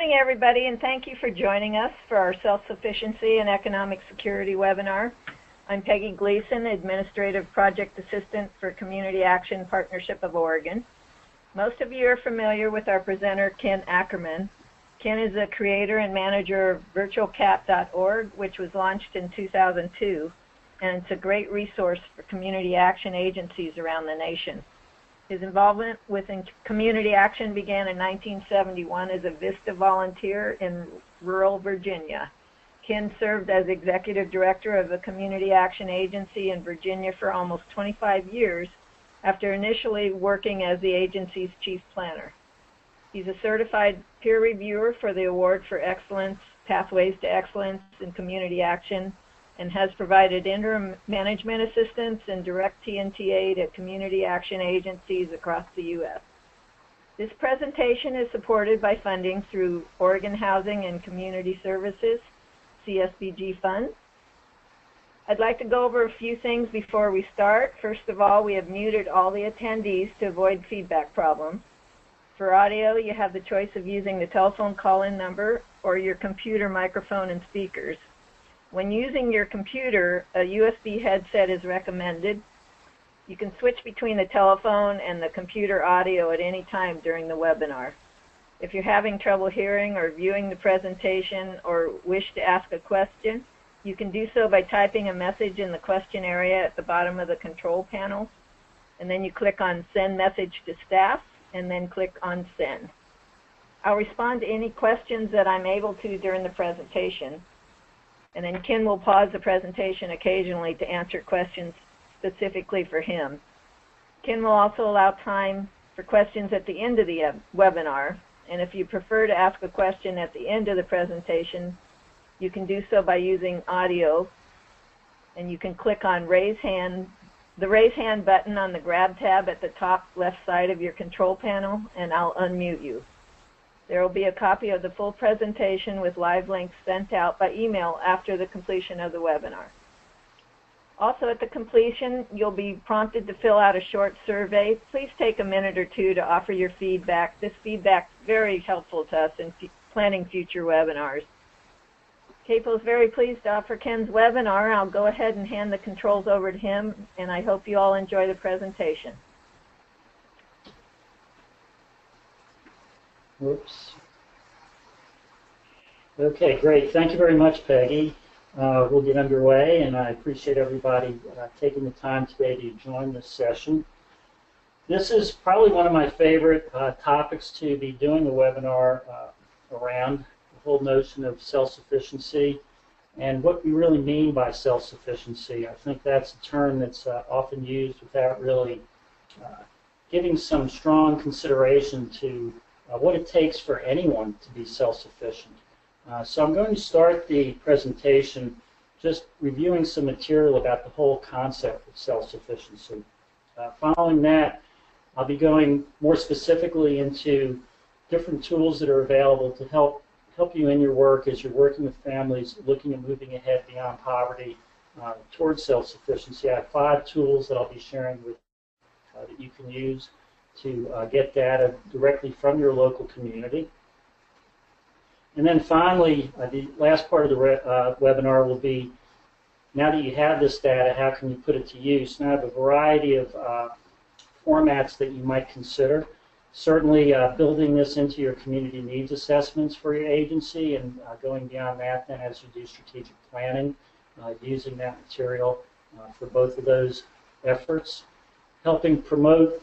morning, everybody, and thank you for joining us for our Self-Sufficiency and Economic Security webinar. I'm Peggy Gleason, Administrative Project Assistant for Community Action Partnership of Oregon. Most of you are familiar with our presenter, Ken Ackerman. Ken is the creator and manager of virtualcat.org, which was launched in 2002, and it's a great resource for community action agencies around the nation. His involvement within community action began in 1971 as a VISTA volunteer in rural Virginia. Ken served as executive director of a community action agency in Virginia for almost 25 years, after initially working as the agency's chief planner. He's a certified peer reviewer for the Award for Excellence, Pathways to Excellence in Community Action, and has provided interim management assistance and direct TNTA to community action agencies across the U.S. This presentation is supported by funding through Oregon Housing and Community Services, CSBG funds. I'd like to go over a few things before we start. First of all, we have muted all the attendees to avoid feedback problems. For audio, you have the choice of using the telephone call-in number or your computer microphone and speakers. When using your computer, a USB headset is recommended. You can switch between the telephone and the computer audio at any time during the webinar. If you're having trouble hearing or viewing the presentation or wish to ask a question, you can do so by typing a message in the question area at the bottom of the control panel, and then you click on Send Message to Staff, and then click on Send. I'll respond to any questions that I'm able to during the presentation. And then Ken will pause the presentation occasionally to answer questions specifically for him. Ken will also allow time for questions at the end of the webinar. And if you prefer to ask a question at the end of the presentation, you can do so by using audio. And you can click on the Raise Hand button on the Grab tab at the top left side of your control panel, and I'll unmute you. There will be a copy of the full presentation with live links sent out by email after the completion of the webinar. Also, at the completion, you'll be prompted to fill out a short survey. Please take a minute or two to offer your feedback. This feedback is very helpful to us in planning future webinars. CAPO is very pleased to offer Ken's webinar. I'll go ahead and hand the controls over to him, and I hope you all enjoy the presentation. Whoops. Okay, great. Thank you very much, Peggy. We'll get underway, and I appreciate everybody taking the time today to join this session. This is probably one of my favorite topics to be doing a webinar around, the whole notion of self-sufficiency and what we really mean by self-sufficiency. I think that's a term that's often used without really giving some strong consideration to what it takes for anyone to be self-sufficient. So I'm going to start the presentation just reviewing some material about the whole concept of self-sufficiency. Following that, I'll be going more specifically into different tools that are available to help you in your work as you're working with families looking at moving ahead beyond poverty towards self-sufficiency. I have 5 tools that I'll be sharing with that you can use to get data directly from your local community. And then finally, the last part of the webinar will be, now that you have this data, how can you put it to use? And I have a variety of formats that you might consider. Certainly building this into your community needs assessments for your agency, and going beyond that then as you do strategic planning, using that material for both of those efforts. Helping promote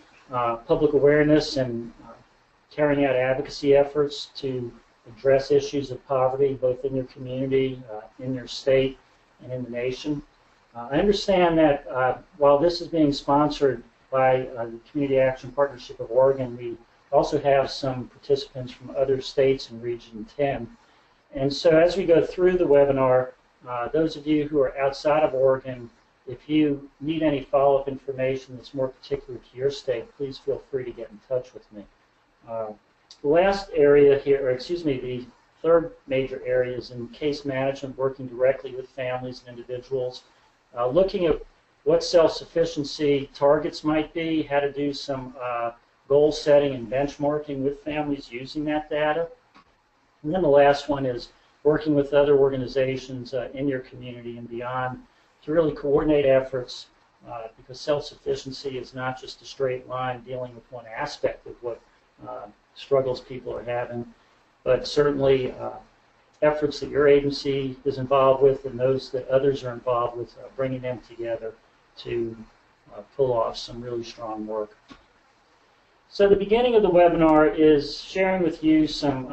public awareness and carrying out advocacy efforts to address issues of poverty both in your community, in your state, and in the nation. I understand that while this is being sponsored by the Community Action Partnership of Oregon, we also have some participants from other states in Region 10. And so as we go through the webinar, those of you who are outside of Oregon, if you need any follow-up information that's more particular to your state, please feel free to get in touch with me. The last area here, or excuse me, the third major area is in case management, working directly with families and individuals, looking at what self-sufficiency targets might be, how to do some goal setting and benchmarking with families using that data. And then the last one is working with other organizations in your community and beyond to really coordinate efforts, because self-sufficiency is not just a straight line dealing with one aspect of what struggles people are having, but certainly efforts that your agency is involved with and those that others are involved with, bringing them together to pull off some really strong work. So the beginning of the webinar is sharing with you some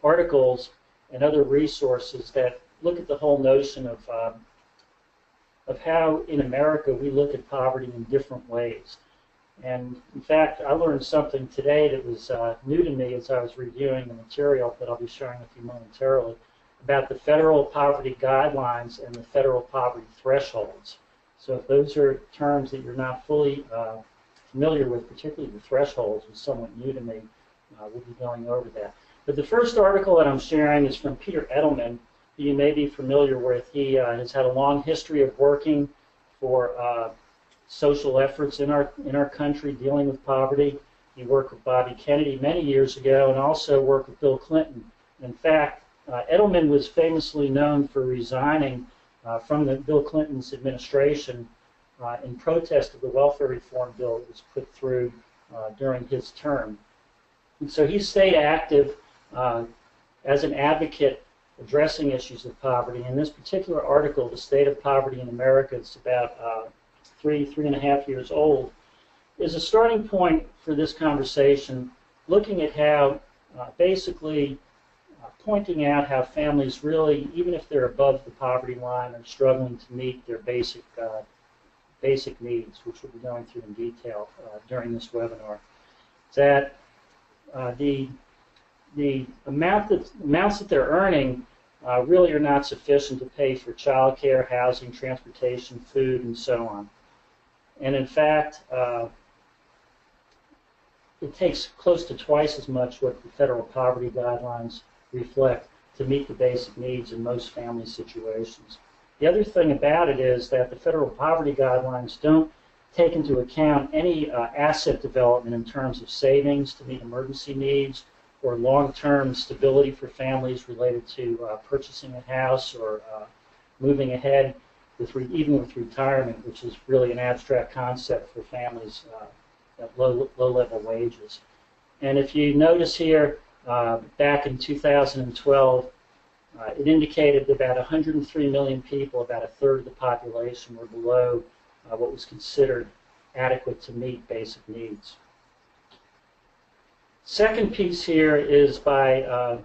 articles and other resources that look at the whole notion of how in America we look at poverty in different ways. And in fact, I learned something today that was new to me as I was reviewing the material that I'll be sharing with you momentarily about the federal poverty guidelines and the federal poverty thresholds. So if those are terms that you're not fully familiar with, particularly the thresholds, is somewhat new to me, we'll be going over that. But the first article that I'm sharing is from Peter Edelman, who you may be familiar with. He has had a long history of working for social efforts in our country dealing with poverty. He worked with Bobby Kennedy many years ago and also worked with Bill Clinton. In fact, Edelman was famously known for resigning from the Bill Clinton's administration in protest of the welfare reform bill that was put through during his term. And so he stayed active as an advocate addressing issues of poverty. In this particular article, The State of Poverty in America, it's about 3.5 years old, is a starting point for this conversation, looking at how basically pointing out how families really, even if they're above the poverty line, are struggling to meet their basic needs, which we'll be going through in detail during this webinar. That the amounts that they're earning really are not sufficient to pay for child care, housing, transportation, food, and so on. And in fact, it takes close to twice as much what the federal poverty guidelines reflect to meet the basic needs in most family situations. The other thing about it is that the federal poverty guidelines don't take into account any asset development in terms of savings to meet emergency needs or long-term stability for families related to purchasing a house or moving ahead even with retirement, which is really an abstract concept for families at low-level wages. And if you notice here, back in 2012, it indicated that about 103 million people, about a third of the population, were below what was considered adequate to meet basic needs. Second piece here is by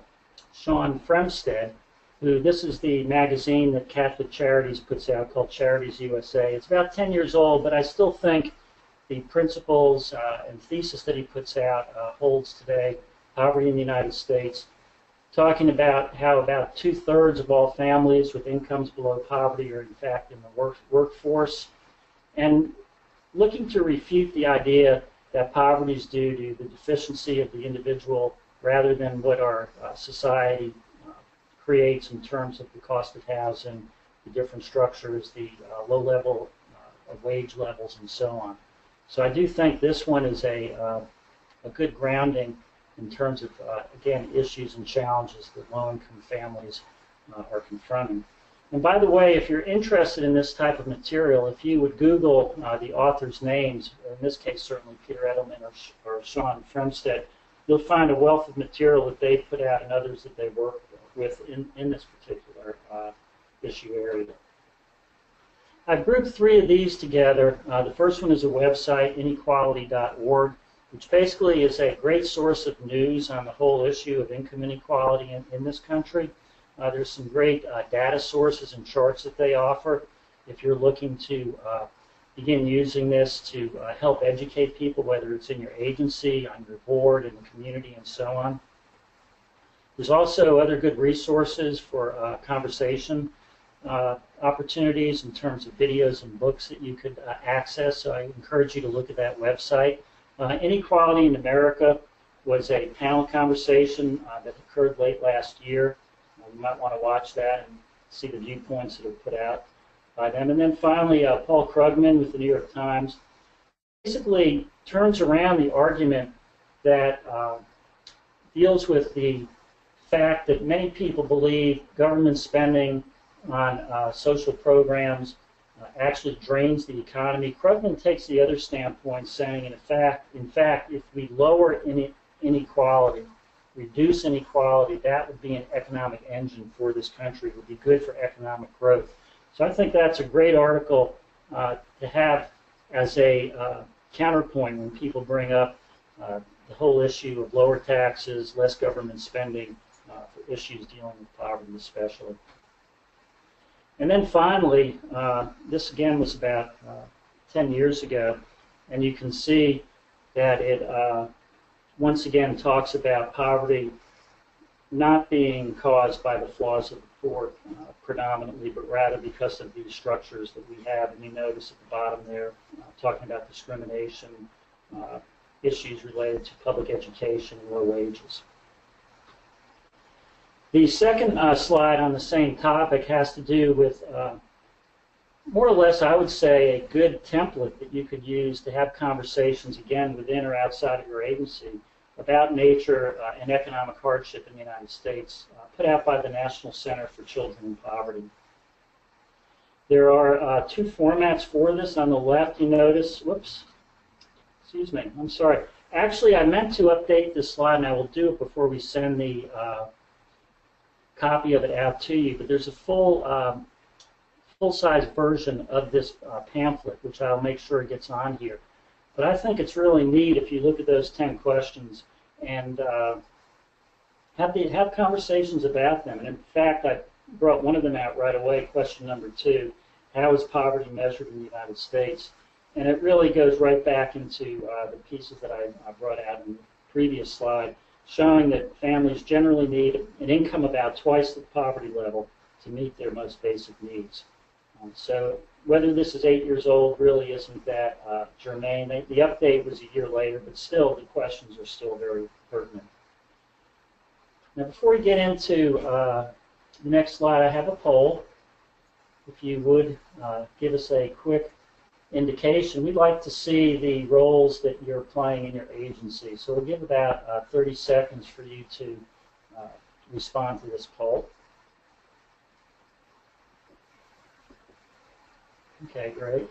Sean Fremstead, who, this is the magazine that Catholic Charities puts out called Charities USA. It's about 10 years old, but I still think the principles and thesis that he puts out holds today. Poverty in the United States, talking about how about 2/3 of all families with incomes below poverty are in fact in the workforce, and looking to refute the idea that poverty is due to the deficiency of the individual rather than what our society creates in terms of the cost of housing, the different structures, the low level of wage levels, and so on. So I do think this one is a good grounding in terms of, again, issues and challenges that low-income families are confronting. And by the way, if you're interested in this type of material, if you would Google the authors' names, in this case certainly Peter Edelman or Sean Fremstead, you'll find a wealth of material that they put out and others that they work with in this particular issue area. I've grouped three of these together. The first one is a website, inequality.org, which basically is a great source of news on the whole issue of income inequality in this country. There's some great data sources and charts that they offer if you're looking to begin using this to help educate people, whether it's in your agency, on your board, in the community, and so on. There's also other good resources for conversation opportunities in terms of videos and books that you could access, so I encourage you to look at that website. Inequality in America was a panel conversation that occurred late last year. You might want to watch that and see the viewpoints that are put out by them. And then finally, Paul Krugman with the New York Times basically turns around the argument that deals with the fact that many people believe government spending on social programs actually drains the economy. Krugman takes the other standpoint, saying, in fact, if we lower inequality, reduce inequality, that would be an economic engine for this country. It would be good for economic growth. So I think that's a great article to have as a counterpoint when people bring up the whole issue of lower taxes, less government spending for issues dealing with poverty especially. And then finally, this again was about 10 years ago, and you can see that it once again talks about poverty not being caused by the flaws of the poor predominantly, but rather because of these structures that we have. And you notice at the bottom there, talking about discrimination, issues related to public education and low wages. The second slide on the same topic has to do with more or less, I would say, a good template that you could use to have conversations, again, within or outside of your agency about nature and economic hardship in the United States, put out by the National Center for Children in Poverty. There are two formats for this. On the left, you notice, whoops, excuse me, I'm sorry. Actually, I meant to update this slide, and I will do it before we send the copy of it out to you, but there's a full-size version of this pamphlet, which I'll make sure gets on here. But I think it's really neat if you look at those 10 questions and have conversations about them. And in fact, I brought one of them out right away, question number 2, how is poverty measured in the United States? And it really goes right back into the pieces that I brought out in the previous slide, showing that families generally need an income about twice the poverty level to meet their most basic needs. So whether this is 8 years old really isn't that germane. The update was a year later, but still the questions are still very pertinent. Now before we get into the next slide, I have a poll. If you would give us a quick indication. We'd like to see the roles that you're playing in your agency. So we'll give about 30 seconds for you to respond to this poll. Okay, great.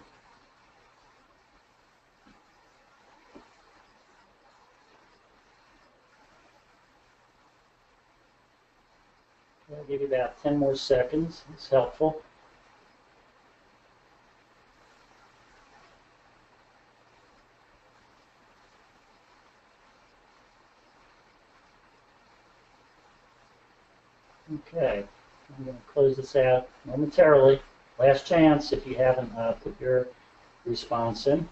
I'll give you about 10 more seconds. It's helpful. Okay, I'm going to close this out momentarily. Last chance if you haven't put your response in.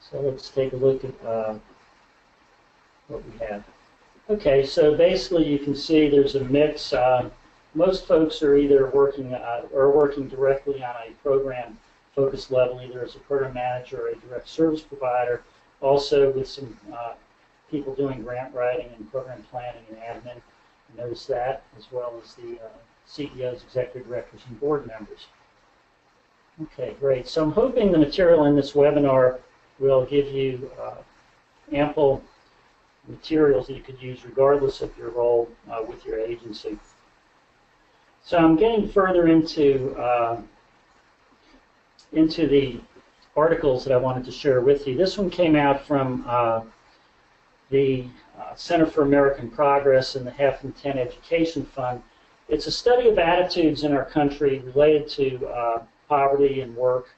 So let's take a look at what we have. Okay, so basically you can see there's a mix. Most folks are either working directly on a program focus level, either as a program manager or a direct service provider, also with some people doing grant writing and program planning and admin. Notice that, as well as the CEOs, executive directors, and board members. Okay, great. So I'm hoping the material in this webinar will give you ample materials that you could use regardless of your role with your agency. So I'm getting further into the articles that I wanted to share with you. This one came out from the Center for American Progress and the Half and 10 Education Fund. It's a study of attitudes in our country related to poverty and work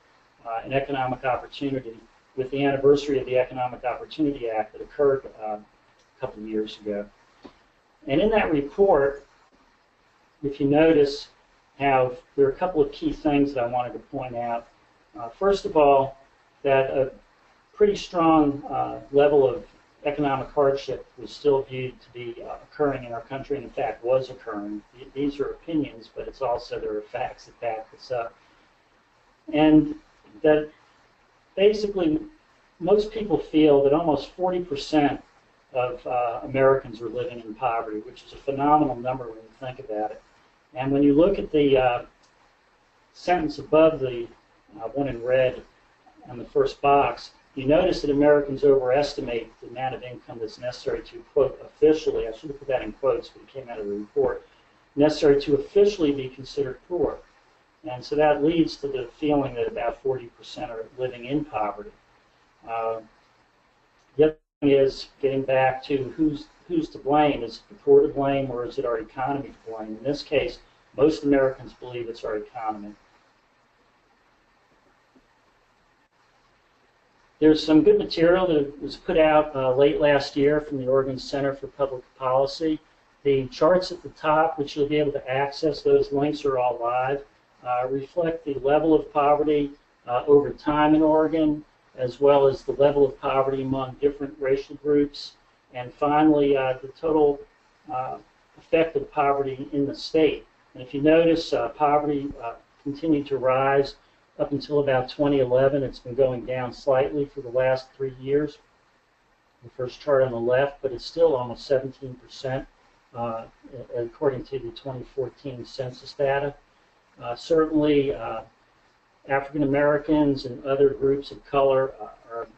and economic opportunity with the anniversary of the Economic Opportunity Act that occurred a couple of years ago. And in that report, if you notice how there are a couple of key things that I wanted to point out. First of all, that a pretty strong level of economic hardship was still viewed to be occurring in our country, and in fact was occurring. These are opinions, but it's also there are facts that back this up. And that basically most people feel that almost 40% of Americans are living in poverty, which is a phenomenal number when you think about it. And when you look at the sentence above the one in red on the first box, you notice that Americans overestimate the amount of income that's necessary to, quote, officially, I should have put that in quotes, but it came out of the report, necessary to officially be considered poor. And so that leads to the feeling that about 40% are living in poverty. The other thing is getting back to who's to blame. Is it the poor to blame, or is it our economy to blame? In this case, most Americans believe it's our economy. There's some good material that was put out late last year from the Oregon Center for Public Policy. The charts at the top, which you'll be able to access, those links are all live, reflect the level of poverty over time in Oregon, as well as the level of poverty among different racial groups, and finally the total effect of poverty in the state. And if you notice, poverty continued to rise up until about 2011. It's been going down slightly for the last 3 years, the first chart on the left, but it's still almost 17%, according to the 2014 census data. Certainly, African Americans and other groups of color are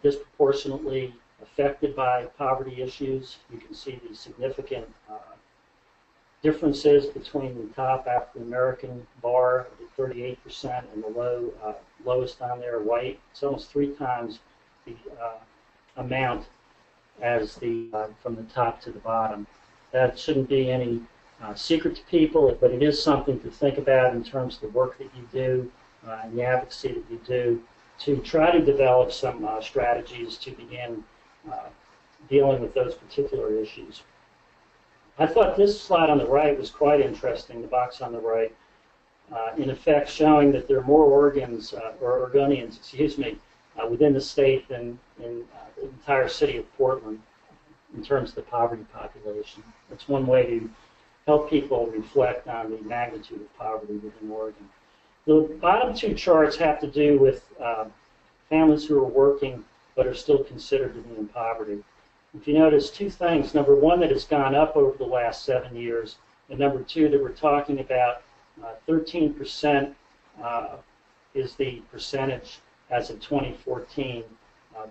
disproportionately affected by poverty issues. You can see the significant differences between the top African American bar at 38% and the lowest on there, white. It's almost 3 times the amount as the from the top to the bottom. That shouldn't be any secret to people, but it is something to think about in terms of the work that you do and the advocacy that you do to try to develop some strategies to begin dealing with those particular issues. I thought this slide on the right was quite interesting, the box on the right, in effect showing that there are more Oregonians, within the state than in the entire city of Portland in terms of the poverty population. That's one way to help people reflect on the magnitude of poverty within Oregon. The bottom 2 charts have to do with families who are working but are still considered to be in poverty. If you notice 2 things, number 1, that has gone up over the last 7 years, and number 2, that we're talking about 13% is the percentage as of 2014,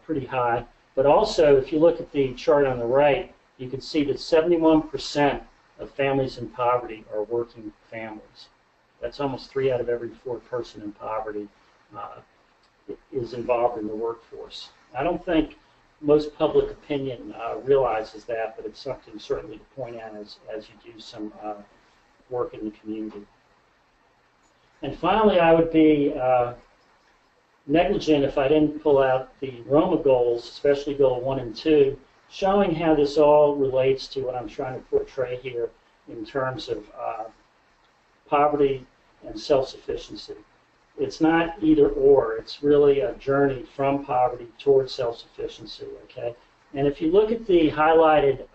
pretty high. But also, if you look at the chart on the right, you can see that 71% of families in poverty are working families. That's almost 3 out of every 4 person in poverty is involved in the workforce. I don't think most public opinion realizes that, but it's something certainly to point out as you do some work in the community. And finally, I would be negligent if I didn't pull out the Roma goals, especially goal 1 and 2, showing how this all relates to what I'm trying to portray here in terms of poverty and self-sufficiency. It's not either or. It's really a journey from poverty towards self-sufficiency, okay? And if you look at the highlighted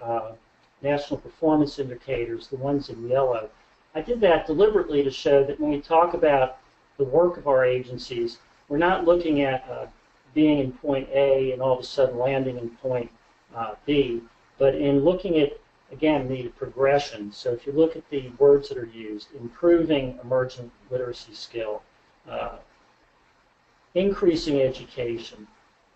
national performance indicators, the ones in yellow, I did that deliberately to show that when we talk about the work of our agencies, we're not looking at being in point A and all of a sudden landing in point B, but in looking at, again, the progression. So if you look at the words that are used, improving emergent literacy skill, increasing education.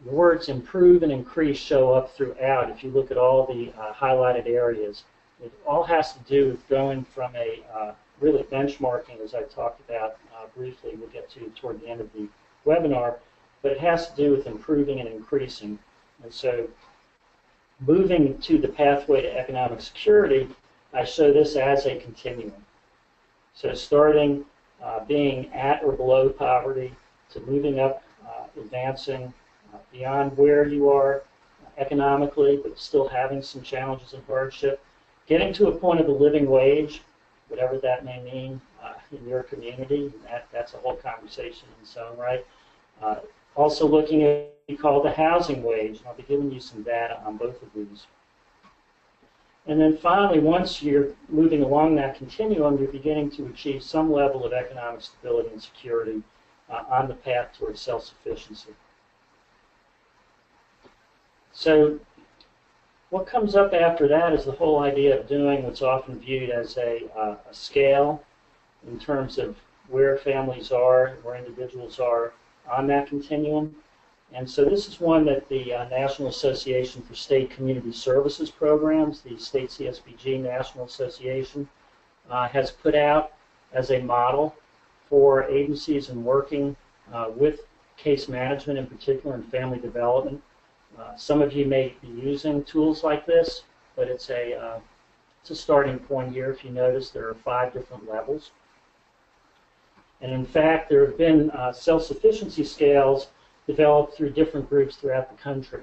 The words improve and increase show up throughout if you look at all the highlighted areas. It all has to do with going from a really benchmarking, as I talked about briefly, we'll get to toward the end of the webinar, but it has to do with improving and increasing. And so moving to the pathway to economic security, I show this as a continuum. So starting being at or below poverty, to moving up, advancing beyond where you are economically, but still having some challenges and hardship, getting to a point of a living wage, whatever that may mean in your community. That's a whole conversation in its own right. Also looking at what we call the housing wage, and I'll be giving you some data on both of these. And then finally, once you're moving along that continuum, you're beginning to achieve some level of economic stability and security on the path towards self-sufficiency. So what comes up after that is the whole idea of doing what's often viewed as a scale in terms of where families are, where individuals are on that continuum. And so this is one that the National Association for State Community Services Programs, the State CSBG National Association, has put out as a model for agencies in working with case management in particular and family development. Some of you may be using tools like this, but it's a starting point here. If you notice, there are 5 different levels. And in fact, there have been self-sufficiency scales developed through different groups throughout the country.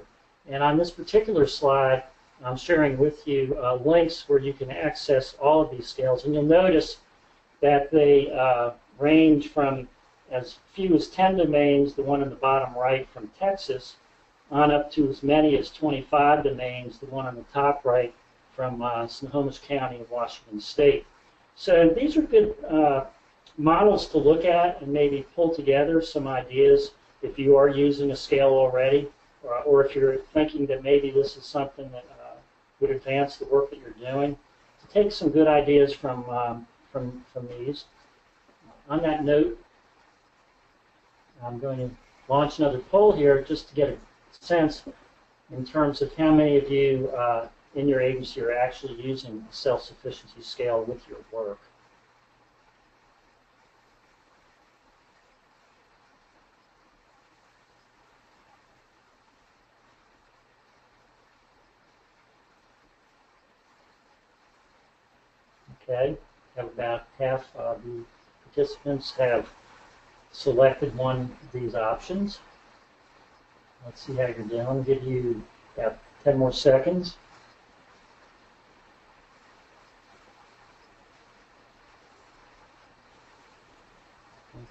And on this particular slide, I'm sharing with you links where you can access all of these scales. And you'll notice that they range from as few as 10 domains, the one on the bottom right from Texas, on up to as many as 25 domains, the one on the top right from Snohomish County of Washington State. So these are good models to look at and maybe pull together some ideas if you are using a scale already, or if you're thinking that maybe this is something that would advance the work that you're doing, to take some good ideas from these. On that note, I'm going to launch another poll here just to get a sense in terms of how many of you in your agency are actually using a self-sufficiency scale with your work. Okay, have about half of the participants have selected one of these options. Let's see how you're doing. I'll give you about 10 more seconds.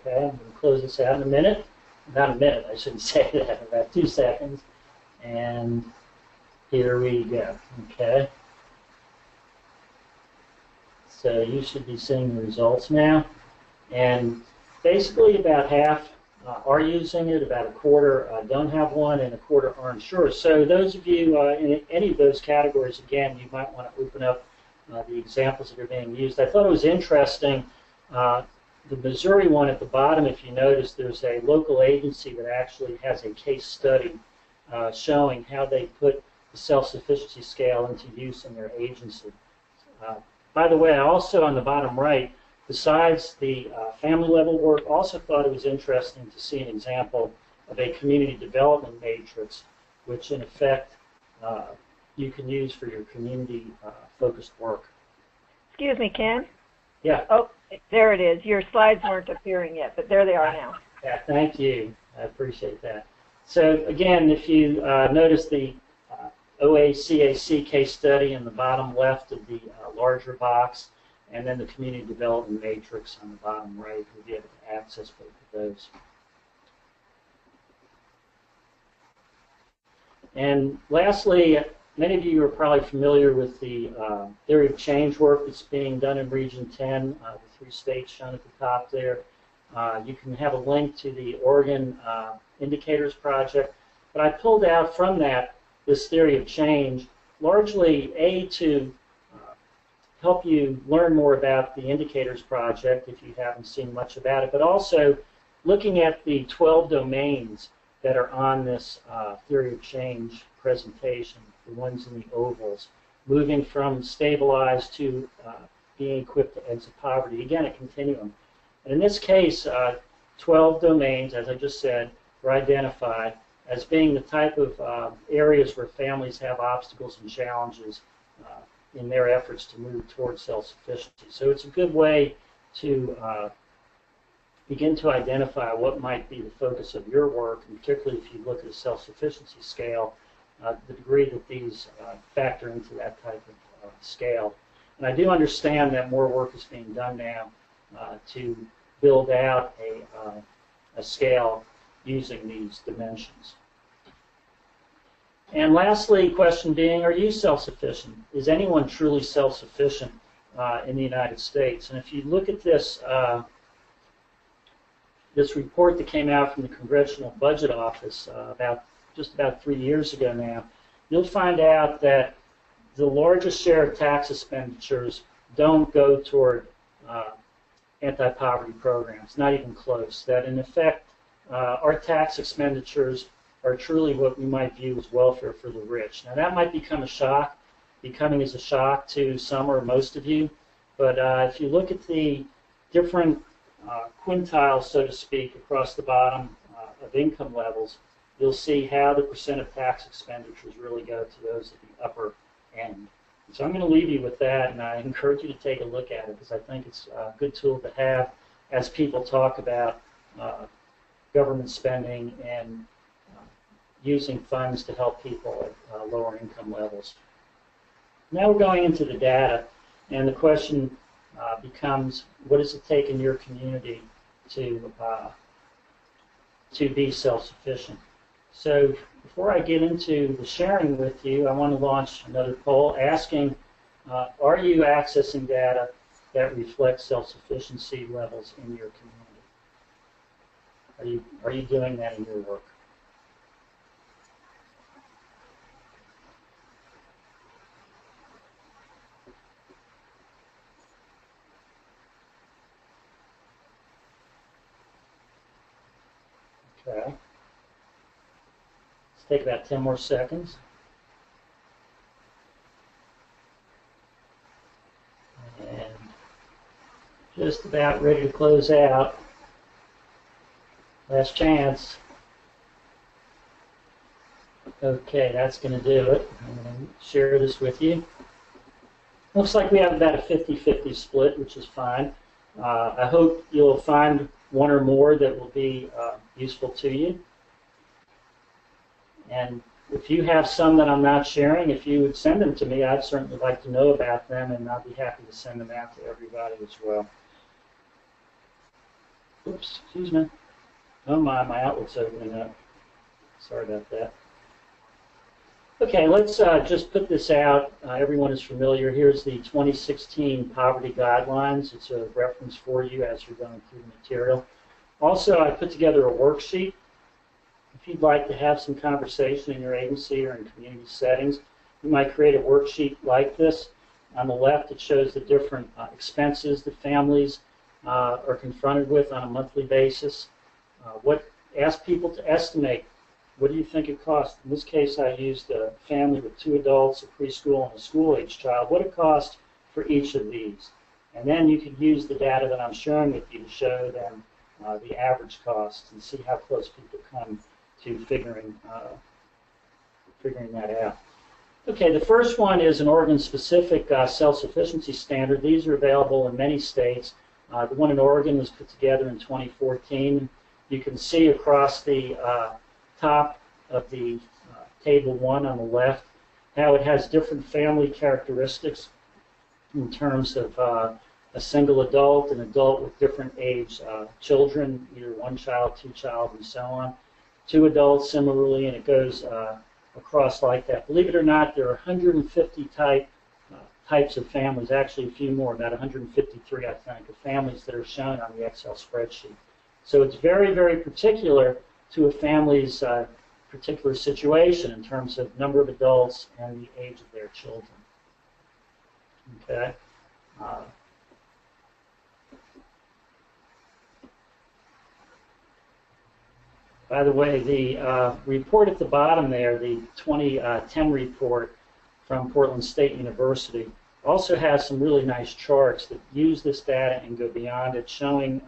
Okay, I'm going to close this out in a minute. Not a minute, I shouldn't say that, about 2 seconds. And here we go. Okay. So you should be seeing the results now. And basically about half are using it, about a quarter don't have one, and a quarter aren't sure. So those of you in any of those categories, again, you might want to open up the examples that are being used. I thought it was interesting, the Missouri one at the bottom, if you notice, there's a local agency that actually has a case study showing how they put the self-sufficiency scale into use in their agency. By the way, I also on the bottom right, besides the family level work, also thought it was interesting to see an example of a community development matrix, which in effect you can use for your community focused work. Excuse me, Ken? Yeah. Oh, there it is. Your slides weren't appearing yet, but there they are now. Yeah, thank you. I appreciate that. So again, if you notice the OACAC case study in the bottom left of the larger box, and then the community development matrix on the bottom right, you'll be able to access both of those. And lastly, many of you are probably familiar with the theory of change work that's being done in Region 10, the 3 states shown at the top there. You can have a link to the Oregon Indicators Project, but I pulled out from that this theory of change, largely to help you learn more about the Indicators Project if you haven't seen much about it, but also looking at the 12 domains that are on this theory of change presentation, the ones in the ovals, moving from stabilized to being equipped to exit poverty. Again, a continuum. And in this case, 12 domains, as I just said, were identified as being the type of areas where families have obstacles and challenges in their efforts to move towards self-sufficiency. So it's a good way to begin to identify what might be the focus of your work, and particularly if you look at a self-sufficiency scale, the degree that these factor into that type of scale. And I do understand that more work is being done now to build out a scale using these dimensions. And lastly, question being, are you self-sufficient? Is anyone truly self-sufficient in the United States? And if you look at this, this report that came out from the Congressional Budget Office just about 3 years ago now, you'll find out that the largest share of tax expenditures don't go toward anti-poverty programs, not even close. That in effect, our tax expenditures are truly what we might view as welfare for the rich. Now that might becoming as a shock to some or most of you, but if you look at the different quintiles, so to speak, across the bottom of income levels, you'll see how the percent of tax expenditures really go to those at the upper end. So I'm going to leave you with that, and I encourage you to take a look at it because I think it's a good tool to have as people talk about government spending and using funds to help people at lower income levels. Now we're going into the data, and the question becomes, what does it take in your community to be self-sufficient? So before I get into the sharing with you, I want to launch another poll asking, are you accessing data that reflects self-sufficiency levels in your community? Are you doing that in your work? Okay. Let's take about 10 more seconds. And just about ready to close out. Last chance. Okay, that's going to do it. I'm going to share this with you. Looks like we have about a 50-50 split, which is fine. I hope you'll find one or more that will be useful to you. And if you have some that I'm not sharing, if you would send them to me, I'd certainly like to know about them, and I'll be happy to send them out to everybody as well. Oops, excuse me. Oh my Outlook's opening up. Sorry about that. Okay, let's just put this out. Everyone is familiar. Here's the 2016 Poverty Guidelines. It's a reference for you as you're going through the material. Also, I put together a worksheet. If you'd like to have some conversation in your agency or in community settings, you might create a worksheet like this. On the left, it shows the different expenses that families are confronted with on a monthly basis. Ask people to estimate, what do you think it costs? In this case, I used a family with 2 adults, a preschool, and a school-age child. What it cost for each of these? And then you could use the data that I'm sharing with you to show them the average cost and see how close people come to figuring that out. Okay, the first one is an Oregon-specific self-sufficiency standard. These are available in many states. The one in Oregon was put together in 2014. You can see across the top of the table 1 on the left how it has different family characteristics in terms of a single adult, an adult with different age children, either 1 child, 2 child, and so on. 2 adults similarly, and it goes across like that. Believe it or not, there are 150 types of families, actually a few more, about 153, I think, of families that are shown on the Excel spreadsheet. So it's very, very particular to a family's particular situation in terms of number of adults and the age of their children. Okay. By the way, the report at the bottom there, the 2010 report from Portland State University, also has some really nice charts that use this data and go beyond it, showing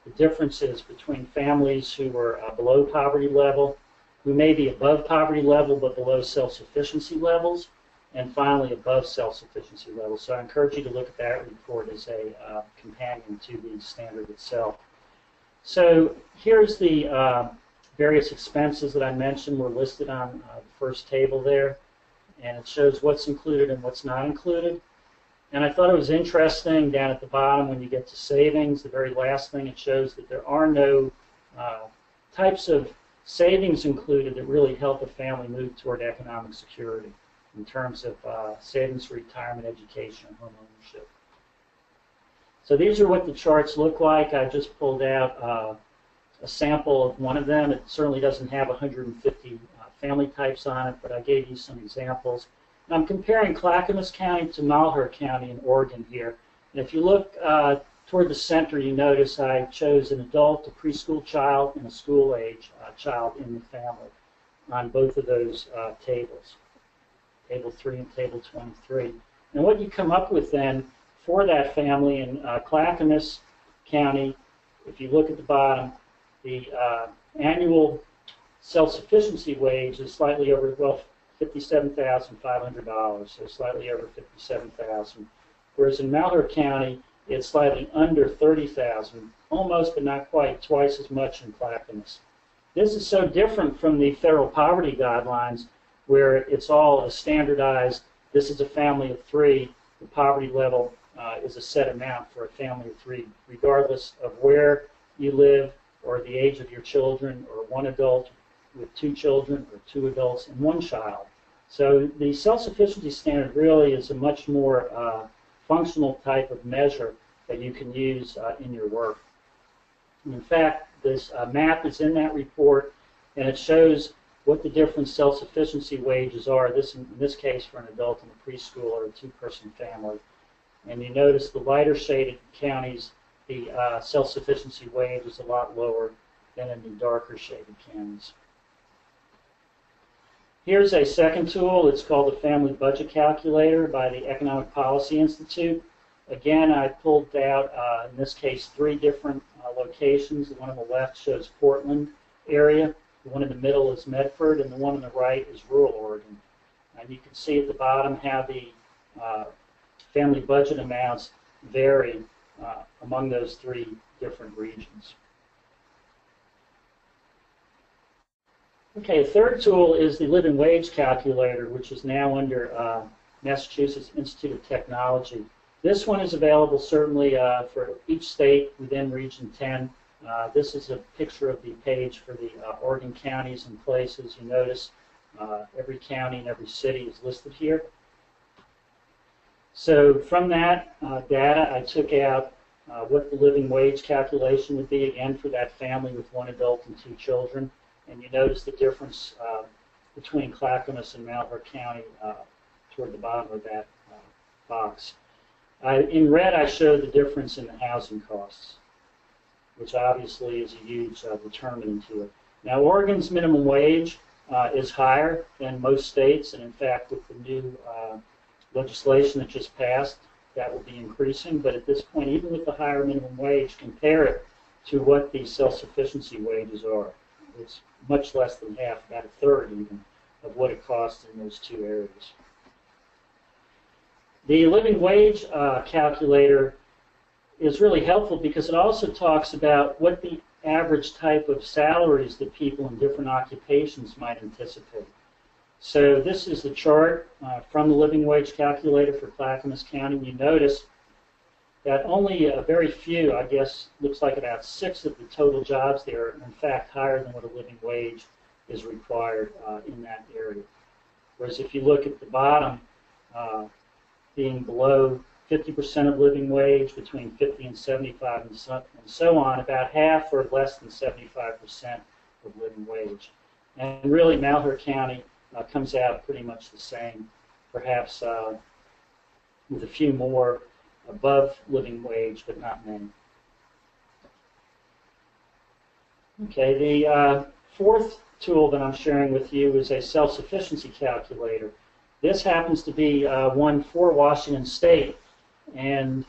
the differences between families who are below poverty level, who may be above poverty level but below self-sufficiency levels, and finally above self-sufficiency levels. So I encourage you to look at that report as a companion to the standard itself. So here's the various expenses that I mentioned were listed on the first table there, and it shows what's included and what's not included. And I thought it was interesting down at the bottom when you get to savings, the very last thing, it shows that there are no types of savings included that really help a family move toward economic security in terms of savings for retirement, education, and home ownership. So these are what the charts look like. I just pulled out a sample of one of them. It certainly doesn't have 150 family types on it, but I gave you some examples. And I'm comparing Clackamas County to Malheur County in Oregon here. And if you look toward the center, you notice I chose an adult, a preschool child, and a school-age child in the family. on both of those tables, Table 3 and Table 23. And what you come up with then for that family in Clackamas County, if you look at the bottom, the annual self-sufficiency wage is slightly over, well, $57,500, so slightly over $57,000. Whereas in Malheur County, it's slightly under $30,000, almost but not quite, twice as much in Clackamas. This is so different from the federal poverty guidelines, where it's all a standardized, this is a family of 3, the poverty level is a set amount for a family of 3, regardless of where you live or the age of your children, or one adult with 2 children, or 2 adults and 1 child. So the self-sufficiency standard really is a much more functional type of measure that you can use in your work. And in fact, this map is in that report, and it shows what the different self-sufficiency wages are, in this case for an adult in a preschool or a 2-person family. And you notice the lighter shaded counties, the self-sufficiency wage is a lot lower than in the darker shaded counties. Here's a second tool. It's called the Family Budget Calculator by the Economic Policy Institute. Again, I pulled out, in this case, 3 different locations. The one on the left shows Portland area. The one in the middle is Medford, and the one on the right is rural Oregon. And you can see at the bottom how the family budget amounts vary among those 3 different regions. Okay, a third tool is the Living Wage Calculator, which is now under Massachusetts Institute of Technology. This one is available certainly for each state within Region 10. This is a picture of the page for the Oregon counties and places. You notice every county and every city is listed here. So from that data, I took out what the living wage calculation would be, again, for that family with 1 adult and 2 children. And you notice the difference between Clackamas and Malheur County toward the bottom of that box. In red, I showed the difference in the housing costs, which obviously is a huge determinant to it. Now, Oregon's minimum wage is higher than most states, and in fact, with the new legislation that just passed, that will be increasing. But at this point, even with the higher minimum wage, compare it to what the self-sufficiency wages are. It's much less than half, about a third even, of what it costs in those 2 areas. The living wage calculator is really helpful because it also talks about what the average type of salaries that people in different occupations might anticipate. So this is the chart from the living wage calculator for Clackamas County. You notice that only a very few, I guess, looks like about 6 of the total jobs there are in fact higher than what a living wage is required in that area. Whereas if you look at the bottom, being below 50% of living wage, between 50 and 75, and so on, about half or less than 75% of living wage. And really, Malheur County comes out pretty much the same, perhaps with a few more above living wage, but not many. Okay, the fourth tool that I'm sharing with you is a self-sufficiency calculator. This happens to be one for Washington State, and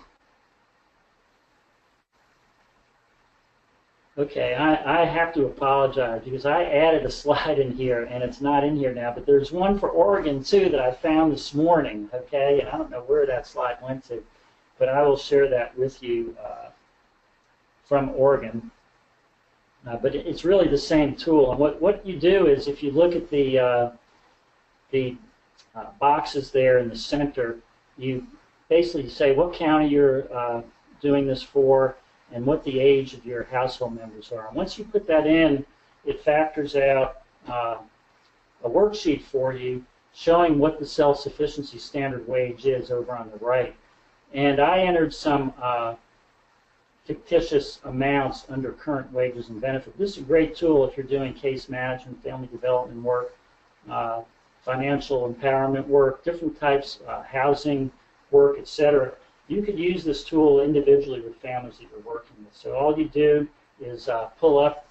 okay, I have to apologize because I added a slide in here and it's not in here now, but there's one for Oregon too that I found this morning, okay, and I don't know where that slide went to, but I will share that with you from Oregon. But it's really the same tool, and what you do is if you look at the boxes there in the center, you basically say what county you're doing this for and what the age of your household members are. And once you put that in, it factors out a worksheet for you showing what the self-sufficiency standard wage is over on the right. And I entered some fictitious amounts under current wages and benefits. This is a great tool if you're doing case management, family development work, financial empowerment work, different types, housing work, etc. You could use this tool individually with families that you're working with. So all you do is pull up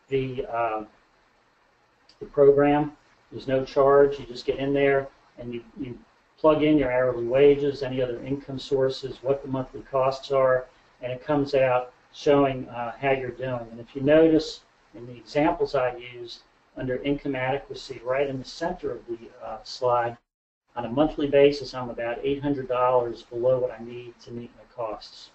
the program There's no charge. You just get in there and you plug in your hourly wages, any other income sources, what the monthly costs are, and it comes out showing how you're doing. And if you notice in the examples I used, under income adequacy, right in the center of the slide, on a monthly basis, I'm about $800 below what I need to meet my costs.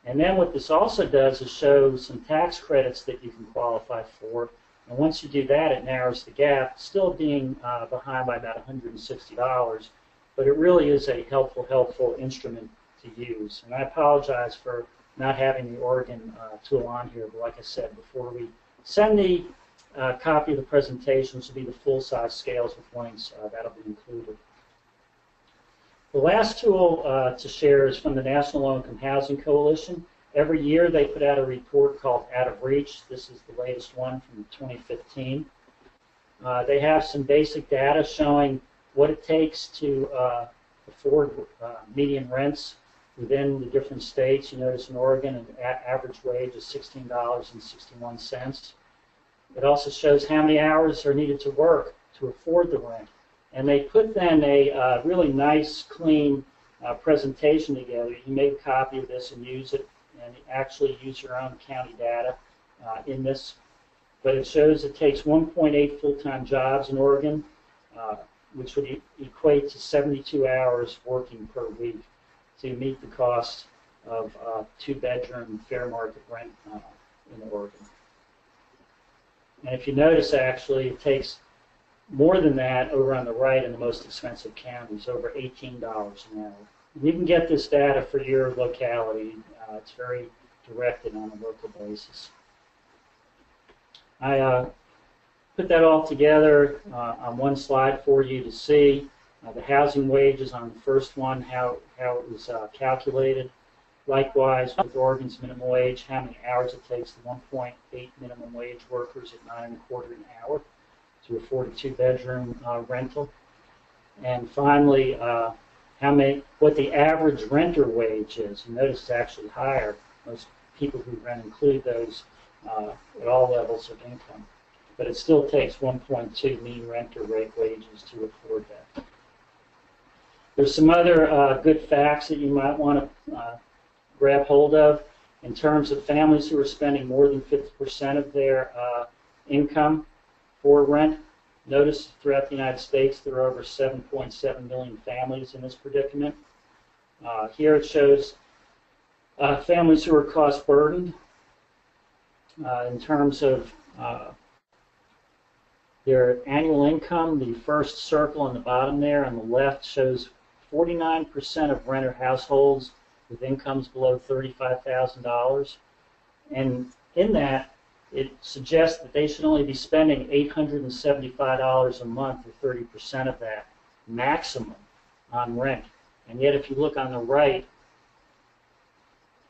And then what this also does is show some tax credits that you can qualify for. And once you do that, it narrows the gap, still being behind by about $160. But it really is a helpful instrument to use. And I apologize for not having the Oregon tool on here. But like I said, before we send the copy of the presentation, which will be the full-size scales with links, that'll be included. The last tool to share is from the National Low Income Housing Coalition. Every year they put out a report called Out of Reach. This is the latest one from 2015. They have some basic data showing what it takes to afford median rents within the different states. You notice in Oregon an average wage is $16.61. It also shows how many hours are needed to work to afford the rent. And they put then a really nice, clean presentation together. You can make a copy of this and use it, and actually use your own county data in this. But it shows it takes 1.8 full-time jobs in Oregon, which would equate to 72 hours working per week to meet the cost of two-bedroom fair market rent in Oregon. And if you notice, actually, it takes more than that over on the right in the most expensive counties, over $18 an hour. And you can get this data for your locality. It's very directed on a local basis. I put that all together on one slide for you to see. The housing wages on the first one, how it was calculated. Likewise, with Oregon's minimum wage, how many hours it takes the 1.8 minimum wage workers at $9.25 an hour to afford a two-bedroom rental. And finally, what the average renter wage is. You notice it's actually higher. Most people who rent include those at all levels of income. But it still takes 1.2 mean renter rate wages to afford that. There's some other good facts that you might want to grab hold of in terms of families who are spending more than 50% of their income for rent. Notice throughout the United States there are over 7.7 million families in this predicament. Here it shows families who are cost burdened in terms of their annual income. The first circle on the bottom there on the left shows 49% of renter households with incomes below $35,000. And in that, it suggests that they should only be spending $875 a month, or 30% of that maximum, on rent. And yet, if you look on the right,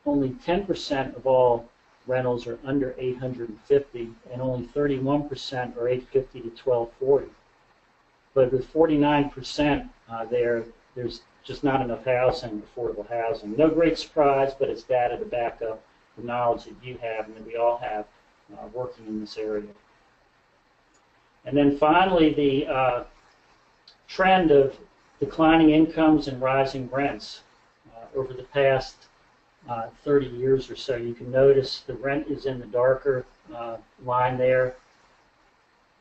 only 10% of all rentals are under $850, and only 31% are $850 to $1,240. But with 49% there's just not enough housing, affordable housing. No great surprise, but it's data to back up the knowledge that you have and that we all have working in this area. And then finally, the trend of declining incomes and rising rents over the past 30 years or so. You can notice the rent is in the darker line there.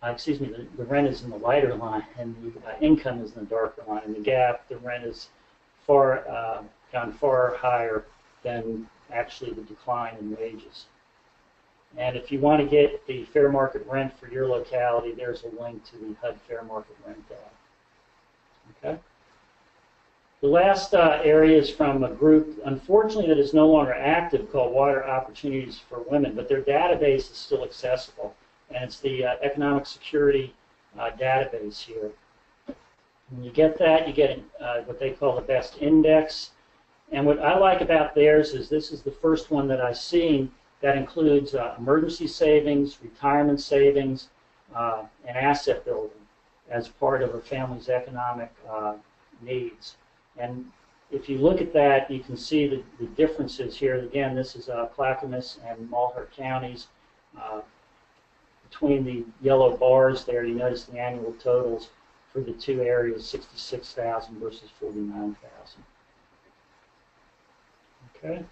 The rent is in the lighter line, and the income is in the darker line. In the gap, the rent is gone far higher than actually the decline in wages. And if you want to get the fair market rent for your locality, there's a link to the HUD fair market rent data. Okay. The last area is from a group, unfortunately, that is no longer active, called Water Opportunities for Women, but their database is still accessible, and it's the Economic Security database here. When you get that, you get what they call the best index. And what I like about theirs is this is the first one that I've seen that includes emergency savings, retirement savings, and asset building as part of a family's economic needs. And if you look at that, you can see the differences here. Again, this is Clackamas and Malheur counties. between the yellow bars there, you notice the annual totals for the two areas, 66,000 versus 49,000. Okay.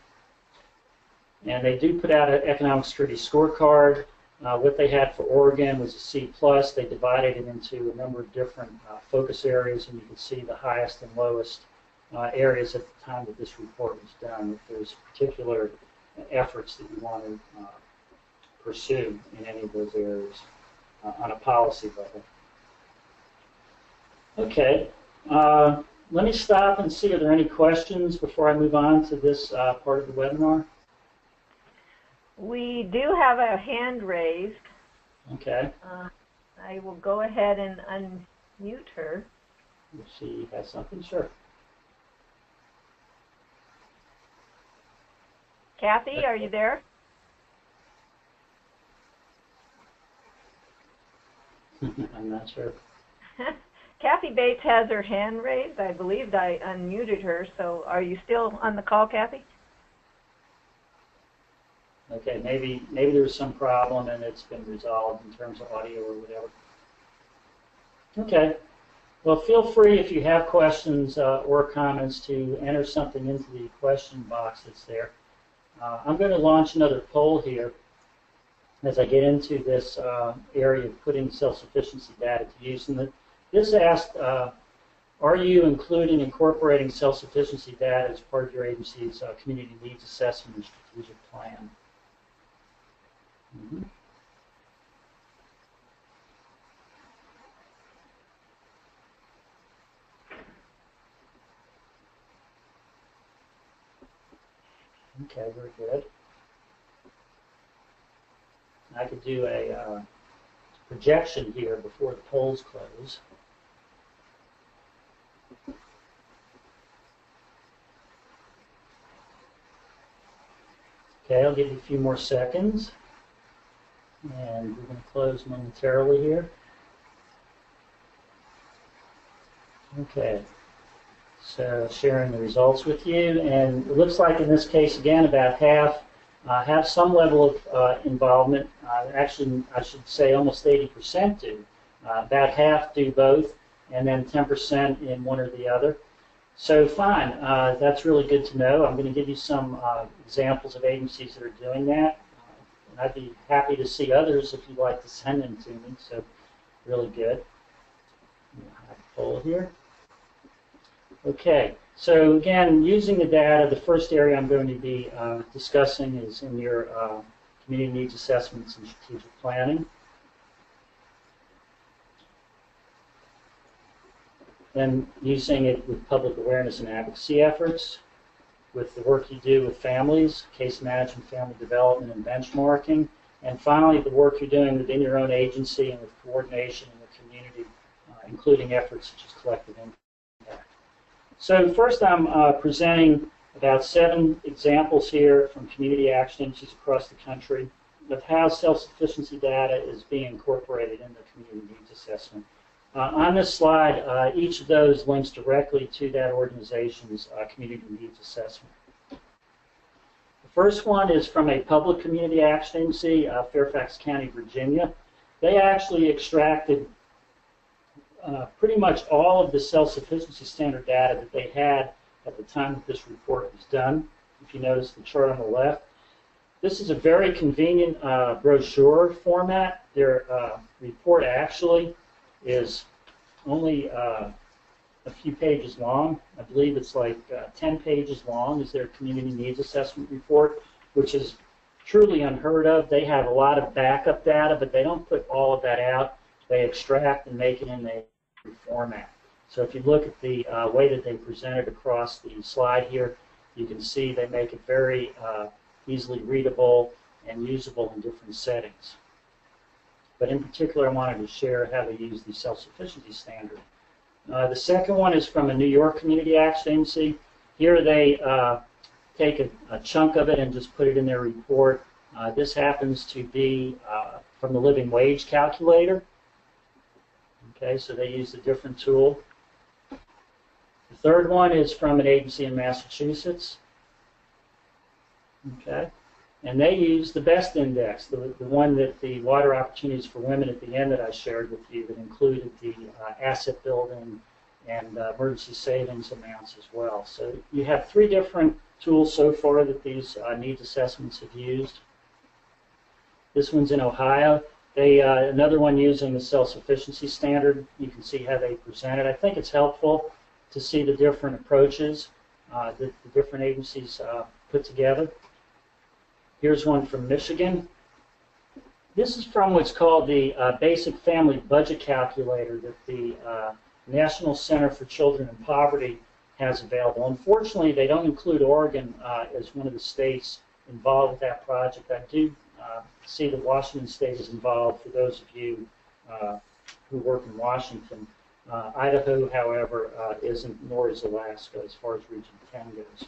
And they do put out an economic security scorecard. What they had for Oregon was a C+. They divided it into a number of different focus areas, and you can see the highest and lowest areas at the time that this report was done, if there's particular efforts that you want to pursue in any of those areas on a policy level. Okay, let me stop and see, are there any questions before I move on to this part of the webinar? We do have a hand raised. Okay. I will go ahead and unmute her. If she has something, sure. Kathy, are you there? I'm not sure. Kathy Bates has her hand raised. I believed I unmuted her, so are you still on the call, Kathy? Okay, maybe there was some problem and it's been resolved in terms of audio or whatever. Okay. Well, feel free if you have questions or comments to enter something into the question box that's there. I'm going to launch another poll here as I get into this area of putting self-sufficiency data to use. And this asked, are you incorporating self-sufficiency data as part of your agency's community needs assessment and strategic plan? Mm-hmm. Okay, very good. I could do a projection here before the polls close. Okay, I'll give you a few more seconds. And we're going to close momentarily here. Okay. So sharing the results with you, and it looks like in this case, again, about half have some level of involvement. Actually, I should say almost 80% do. About half do both, and then 10% in one or the other. So fine, that's really good to know. I'm going to give you some examples of agencies that are doing that. And I'd be happy to see others if you'd like to send them to me, so really good. We'll have a poll here. Okay, so again, using the data, the first area I'm going to be discussing is in your community needs assessments and strategic planning. Then using it with public awareness and advocacy efforts, with the work you do with families, case management, family development, and benchmarking, and finally the work you're doing within your own agency and with coordination in the community, including efforts such as collective impact. So first I'm presenting about 7 examples here from community action agencies across the country of how self-sufficiency data is being incorporated in the community needs assessment. On this slide, each of those links directly to that organization's community needs assessment. The first one is from a public community action agency, Fairfax County, Virginia. They actually extracted pretty much all of the self-sufficiency standard data that they had at the time that this report was done. If you notice the chart on the left, this is a very convenient brochure format. Their report actually is only a few pages long. I believe it's like 10 pages long is their community needs assessment report, which is truly unheard of. They have a lot of backup data, but they don't put all of that out. They extract and make it in a format. So if you look at the way that they present it across the slide here, you can see they make it very easily readable and usable in different settings. But in particular, I wanted to share how they use the self-sufficiency standard. The second one is from a New York community action agency. Here they take a chunk of it and just put it in their report. This happens to be from the living wage calculator. Okay, so they use a different tool. The third one is from an agency in Massachusetts. Okay, And they use the best index, the one that the Water Opportunities for Women at the end that I shared with you, that included the asset building and emergency savings amounts as well. So you have 3 different tools so far that these needs assessments have used. This one's in Ohio. Another one using the self-sufficiency standard. You can see how they present it. I think it's helpful to see the different approaches that the different agencies put together. Here's one from Michigan. This is from what's called the Basic Family Budget Calculator that the National Center for Children in Poverty has available. Unfortunately, they don't include Oregon as one of the states involved with that project. I do see that Washington State is involved for those of you who work in Washington. Idaho, however, isn't, nor is Alaska as far as Region 10 goes.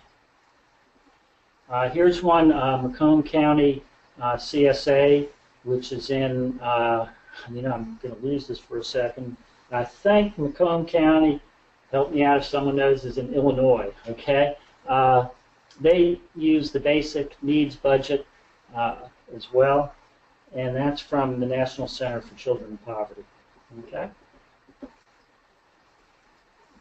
Here's one, Macomb County CSA, which is in, I'm going to lose this for a second. I think Macomb County, help me out if someone knows, is in Illinois, okay? They use the basic needs budget as well, and that's from the National Center for Children in Poverty, okay?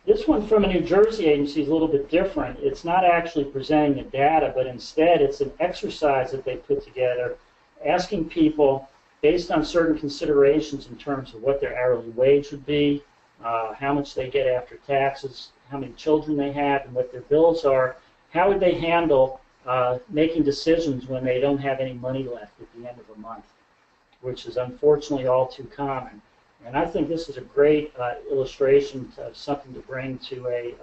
This one from a New Jersey agency is a little bit different. It's not actually presenting the data, but instead it's an exercise that they put together asking people, based on certain considerations in terms of what their hourly wage would be, how much they get after taxes, how many children they have, and what their bills are, how would they handle making decisions when they don't have any money left at the end of a month, which is unfortunately all too common. And I think this is a great illustration of something to bring to a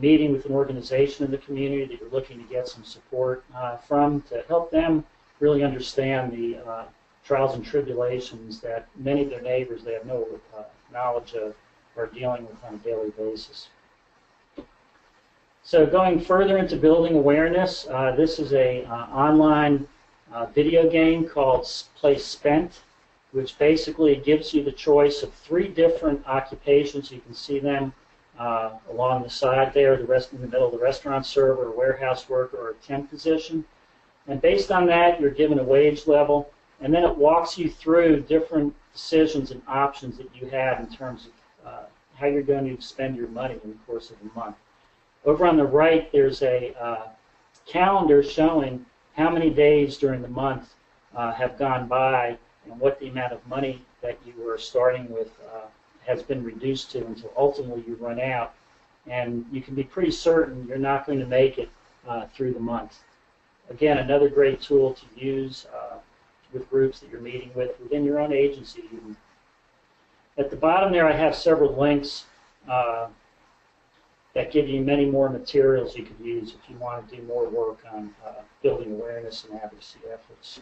meeting with an organization in the community that you're looking to get some support from, to help them really understand the trials and tribulations that many of their neighbors they have no knowledge of are dealing with on a daily basis. So going further into building awareness, this is a online video game called Play Spent, which basically gives you the choice of 3 different occupations. You can see them along the side there, the rest in the middle, the restaurant server, a warehouse worker, or a temp position. And based on that, you're given a wage level, and then it walks you through different decisions and options that you have in terms of how you're going to spend your money in the course of a month. Over on the right, there's a calendar showing how many days during the month have gone by and what the amount of money that you were starting with has been reduced to until ultimately you run out. And you can be pretty certain you're not going to make it through the month. Again, another great tool to use with groups that you're meeting with within your own agency even. At the bottom there I have several links that give you many more materials you could use if you want to do more work on building awareness and advocacy efforts.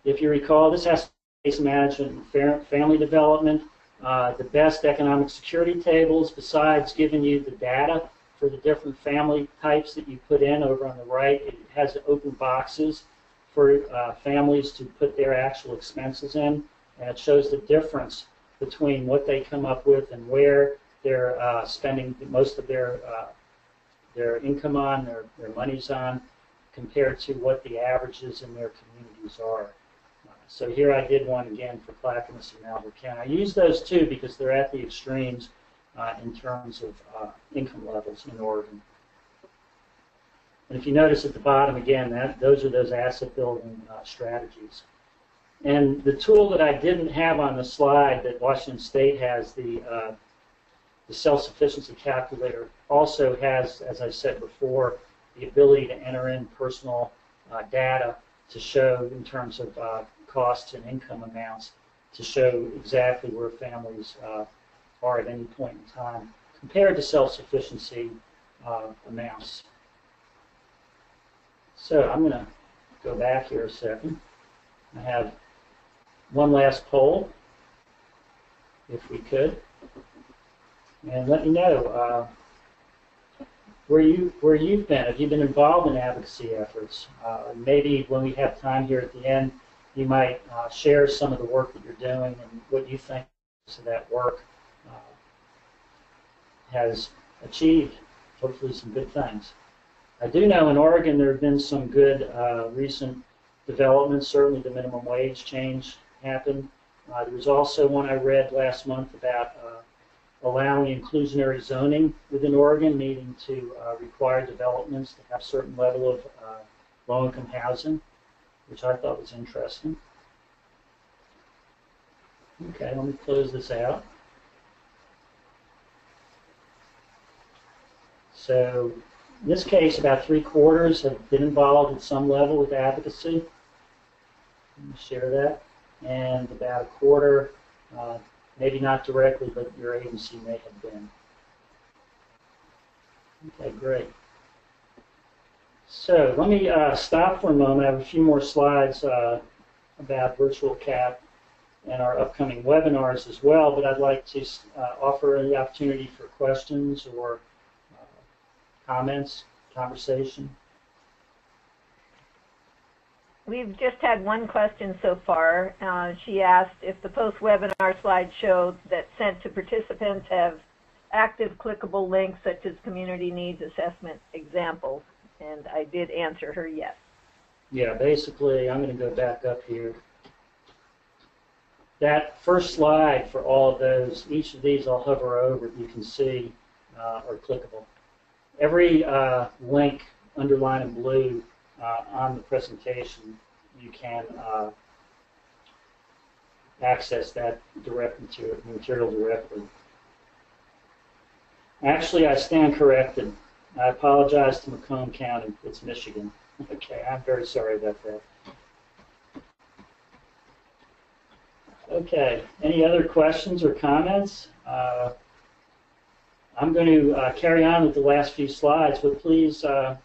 If you recall, this has case management and family development. The best economic security tables, besides giving you the data for the different family types that you put in over on the right, it has open boxes for families to put their actual expenses in, and it shows the difference between what they come up with and where they're spending most of their income on, their money's on, compared to what the averages in their communities are. So here I did one again for Clackamas and Malheur County. I use those two because they're at the extremes in terms of income levels in Oregon. And if you notice at the bottom again, those are those asset building strategies. And the tool that I didn't have on the slide that Washington State has, the self-sufficiency calculator, also has, as I said before, the ability to enter in personal data to show in terms of costs and income amounts to show exactly where families are at any point in time compared to self-sufficiency amounts. So I'm going to go back here a second. I have one last poll, if we could, and let me know where you've been. Have you been involved in advocacy efforts? Maybe when we have time here at the end, you might share some of the work that you're doing and what you think that work has achieved, hopefully some good things. I do know in Oregon there have been some good recent developments. Certainly the minimum wage change happened. There was also one I read last month about allowing inclusionary zoning within Oregon, needing to require developments to have a certain level of low-income housing, which I thought was interesting. Okay, let me close this out. So in this case, about 3/4 have been involved at some level with advocacy. Let me share that. And about 1/4, maybe not directly, but your agency may have been. Okay, great. So let me stop for a moment. I have a few more slides about virtual CAP and our upcoming webinars as well, but I'd like to offer the opportunity for questions or comments, conversation. We've just had one question so far. She asked if the post-webinar slides show that sent to participants have active clickable links such as community needs assessment examples, and I did answer her yes. Yeah, basically, I'm going to go back up here. That first slide for all of those, each of these I'll hover over, you can see are clickable. Every link underlined in blue on the presentation, you can access that direct material directly. Actually, I stand corrected. I apologize to Macomb County. It's Michigan. Okay, I'm very sorry about that. Okay, any other questions or comments? I'm going to carry on with the last few slides, but please ask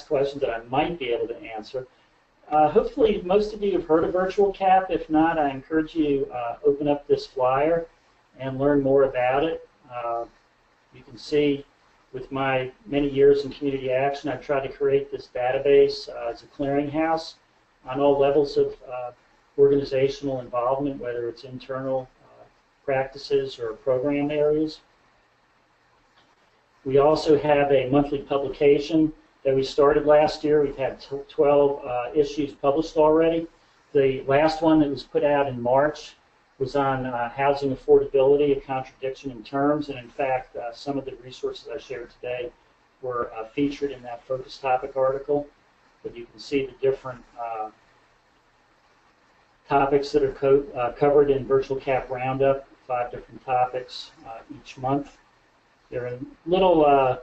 questions that I might be able to answer. Hopefully, most of you have heard of virtual CAP. If not, I encourage you to open up this flyer and learn more about it. You can see with my many years in community action, I've tried to create this database as a clearinghouse on all levels of organizational involvement, whether it's internal practices or program areas. We also have a monthly publication that we started last year. We've had 12 issues published already. The last one that was put out in March was on housing affordability, a contradiction in terms, and in fact, some of the resources I shared today were featured in that focus topic article. But you can see the different topics that are covered in Virtual CAP Roundup, 5 different topics each month. They're in little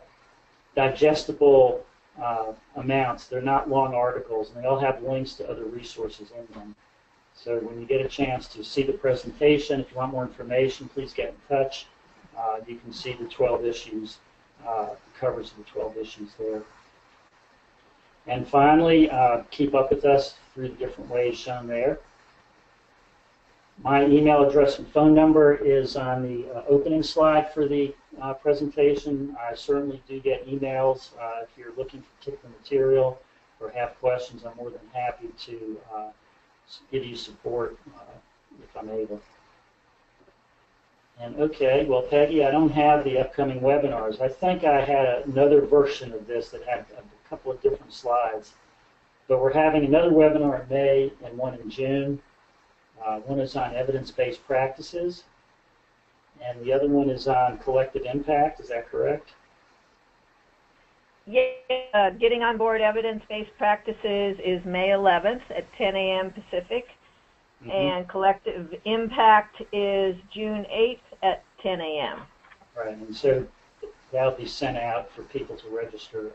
digestible amounts. They're not long articles, and they all have links to other resources in them. So when you get a chance to see the presentation, if you want more information, please get in touch. You can see the 12 issues, covers of the 12 issues there. And finally, keep up with us through the different ways shown there. My email address and phone number is on the opening slide for the presentation. I certainly do get emails. If you're looking for particular material or have questions, I'm more than happy to give you support if I'm able. And okay, well, Peggy, I don't have the upcoming webinars. I think I had another version of this that had a couple of different slides. But we're having another webinar in May and one in June. One is on evidence-based practices, and the other one is on collective impact. Is that correct? Yeah, getting on board evidence-based practices is May 11th at 10 a.m. Pacific, and collective impact is June 8th at 10 a.m. Right, and so that'll be sent out for people to register.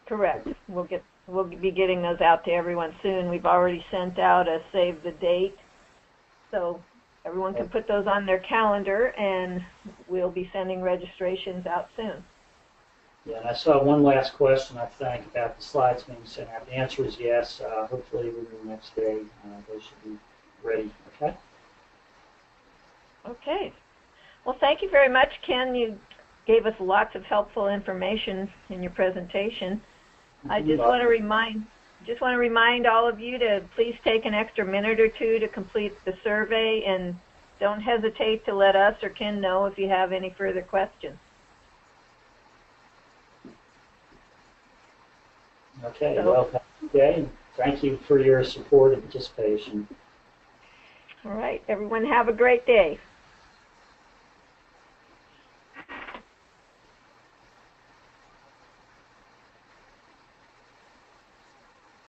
Correct. We'll be getting those out to everyone soon. We've already sent out a save the date, so everyone can put those on their calendar, and we'll be sending registrations out soon. Yeah, and I saw one last question, I think, about the slides being sent out. The answer is yes. Hopefully within the next day, they should be ready. Okay? Okay. Well, thank you very much, Ken. You gave us lots of helpful information in your presentation. I just want to remind all of you to please take an extra minute or two to complete the survey, and don't hesitate to let us or Ken know if you have any further questions. Okay, So, well, okay. Thank you for your support and participation. all right, everyone have a great day.